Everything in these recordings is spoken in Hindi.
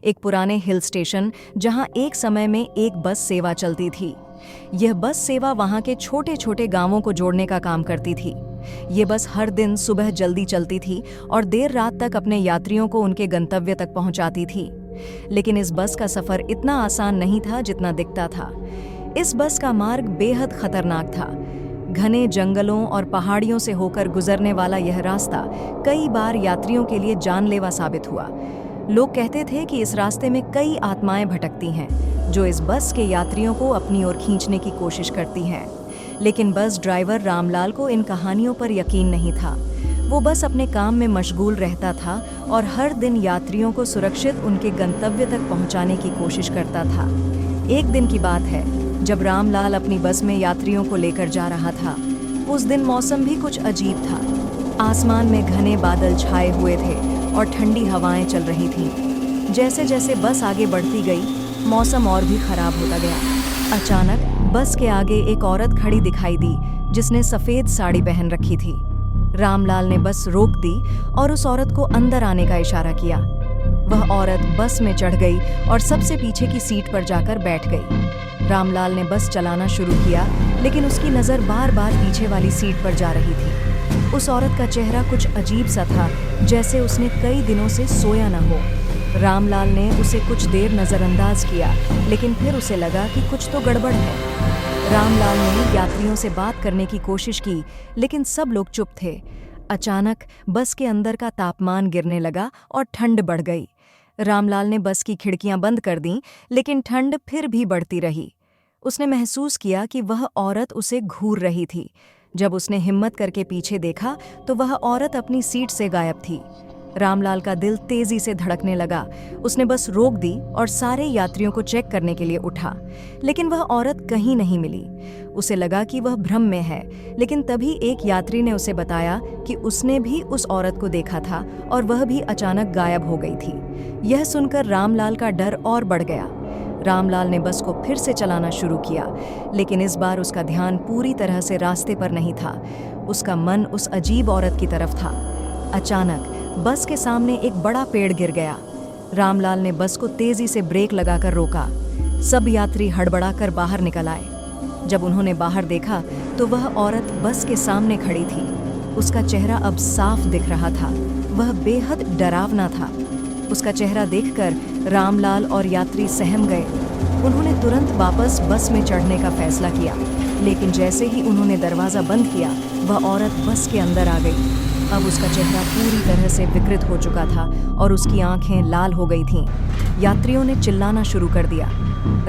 एक पुराने हिल स्टेशन जहां एक समय में एक बस सेवा चलती थी। यह बस सेवा वहां के छोटे छोटे गांवों को जोड़ने का काम करती थी। ये बस हर दिन सुबह जल्दी चलती थी और देर रात तक अपने यात्रियों को उनके गंतव्य तक पहुंचाती थी। लेकिन इस बस का सफर इतना आसान नहीं था जितना दिखता था। इस बस का मार्ग बेहद खतरनाक था। घने जंगलों और पहाड़ियों से होकर गुजरने वाला यह रास्ता कई बार यात्रियों के लिए जानलेवा साबित हुआ। लोग कहते थे कि इस रास्ते में कई आत्माएं भटकती हैं, जो इस बस के यात्रियों को अपनी ओर खींचने की कोशिश करती हैं। लेकिन बस ड्राइवर रामलाल को इन कहानियों पर यकीन नहीं था। वो बस अपने काम में मशगूल रहता था और हर दिन यात्रियों को सुरक्षित उनके गंतव्य तक पहुंचाने की कोशिश करता था। एक दिन की बात है, जब रामलाल अपनी बस में यात्रियों को लेकर जा रहा था। उस दिन मौसम भी कुछ अजीब था। आसमान में घने बादल छाए हुए थे और ठंडी हवाएं चल रही थीं। जैसे जैसे बस आगे बढ़ती गई, मौसम और भी खराब होता गया। अचानक बस के आगे एक औरत खड़ी दिखाई दी, जिसने सफेद साड़ी पहन रखी थी। रामलाल ने बस रोक दी और उस औरत को अंदर आने का इशारा किया। वह औरत बस में चढ़ गई और सबसे पीछे की सीट पर जाकर बैठ गई। रामलाल ने बस चलाना शुरू किया, लेकिन उसकी नज़र बार बार पीछे वाली सीट पर जा रही थी। उस औरत का चेहरा कुछ अजीब सा था, जैसे उसने कई दिनों से सोया न हो। रामलाल ने उसे कुछ देर नज़रअंदाज किया, लेकिन फिर उसे लगा कि कुछ तो गड़बड़ है। रामलाल ने यात्रियों से बात करने की कोशिश की, लेकिन सब लोग चुप थे। अचानक बस के अंदर का तापमान गिरने लगा और ठंड बढ़ गई। रामलाल ने बस की खिड़कियां बंद कर दीं, लेकिन ठंड फिर भी बढ़ती रही। उसने महसूस किया कि वह औरत उसे घूर रही थी। जब उसने हिम्मत करके पीछे देखा तो वह औरत अपनी सीट से गायब थी। रामलाल का दिल तेजी से धड़कने लगा। उसने बस रोक दी और सारे यात्रियों को चेक करने के लिए उठा, लेकिन वह औरत कहीं नहीं मिली। उसे लगा कि वह भ्रम में है, लेकिन तभी एक यात्री ने उसे बताया कि उसने भी उस औरत को देखा था और वह भी अचानक गायब हो गई थी। यह सुनकर रामलाल का डर और बढ़ गया। रामलाल ने बस को फिर से चलाना शुरू किया, लेकिन इस बार उसका ध्यान पूरी तरह से रास्ते पर नहीं था। उसका मन उस अजीब औरत की तरफ था। अचानक बस के सामने एक बड़ा पेड़ गिर गया। रामलाल ने बस को तेजी से ब्रेक लगाकर रोका। सब यात्री हड़बड़ाकर बाहर निकल आए। जब उन्होंने बाहर देखा तो वह औरत बस के सामने खड़ी थी। उसका चेहरा अब साफ दिख रहा था। वह बेहद डरावना था। उसका चेहरा देखकर रामलाल और यात्री सहम गए। उन्होंने तुरंत वापस बस में चढ़ने का फैसला किया, लेकिन जैसे ही उन्होंने दरवाज़ा बंद किया, वह औरत बस के अंदर आ गई। अब उसका चेहरा पूरी तरह से विकृत हो चुका था और उसकी आंखें लाल हो गई थीं। यात्रियों ने चिल्लाना शुरू कर दिया।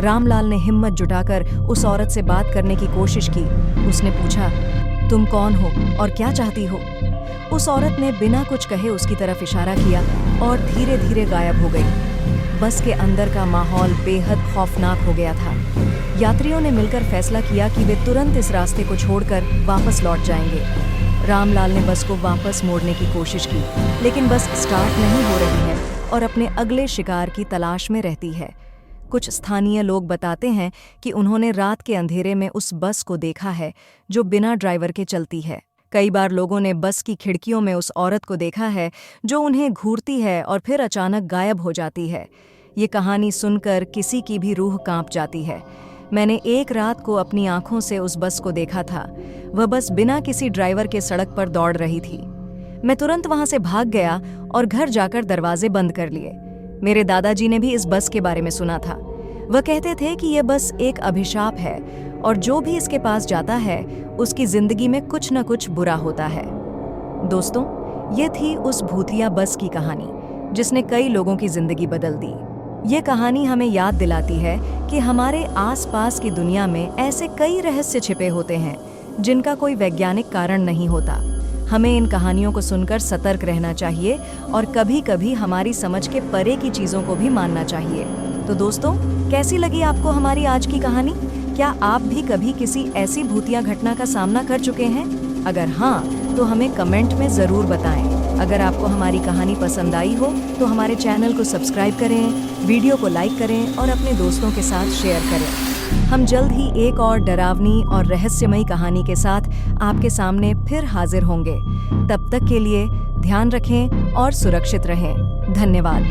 रामलाल ने हिम्मत जुटाकर उस औरत से बात करने की कोशिश की। उसने पूछा, तुम कौन हो और क्या चाहती हो? उस औरत ने बिना कुछ कहे उसकी तरफ इशारा किया और धीरे धीरे गायब हो गई। बस के अंदर का माहौल बेहद खौफनाक हो गया था। यात्रियों ने मिलकर फैसला किया कि वे तुरंत इस रास्ते को छोड़कर वापस लौट जाएंगे। रामलाल ने बस को वापस मोड़ने की कोशिश की, लेकिन बस स्टार्ट नहीं हो रही है और अपने अगले शिकार की तलाश में रहती है। कुछ स्थानीय लोग बताते हैं कि उन्होंने रात के अंधेरे में उस बस को देखा है, जो बिना ड्राइवर के चलती है। कई बार लोगों ने बस की खिड़कियों में उस औरत को देखा है, जो उन्हें घूरती है और फिर अचानक गायब हो जाती है। ये कहानी सुनकर किसी की भी रूह कांप जाती है। मैंने एक रात को अपनी आंखों से उस बस को देखा था। वह बस बिना किसी ड्राइवर के सड़क पर दौड़ रही थी। मैं तुरंत वहां से भाग गया और घर जाकर दरवाजे बंद कर लिए। मेरे दादाजी ने भी इस बस के बारे में सुना था। वह कहते थे कि यह बस एक अभिशाप है और जो भी इसके पास जाता है, उसकी जिंदगी में कुछ न कुछ बुरा होता है। दोस्तों, ये थी उस भूतिया बस की कहानी, जिसने कई लोगों की जिंदगी बदल दी। ये कहानी हमें याद दिलाती है कि हमारे आसपास की दुनिया में ऐसे कई रहस्य छिपे होते हैं, जिनका कोई वैज्ञानिक कारण नहीं होता। हमें इन कहानियों को सुनकर सतर्क रहना चाहिए और कभी-कभी हमारी समझ के परे की चीज़ों को भी मानना चाहिए। तो दोस्तों, कैसी लगी आपको हमारी आज की कहानी? क्या आप भी कभी किसी ऐसी भूतिया घटना का सामना कर चुके हैं? अगर हाँ, तो हमें कमेंट में ज़रूर बताएं। अगर आपको हमारी कहानी पसंद आई हो तो हमारे चैनल को सब्सक्राइब करें, वीडियो को लाइक करें और अपने दोस्तों के साथ शेयर करें। हम जल्द ही एक और डरावनी और रहस्यमयी कहानी के साथ आपके सामने फिर हाजिर होंगे। तब तक के लिए ध्यान रखें और सुरक्षित रहें। धन्यवाद।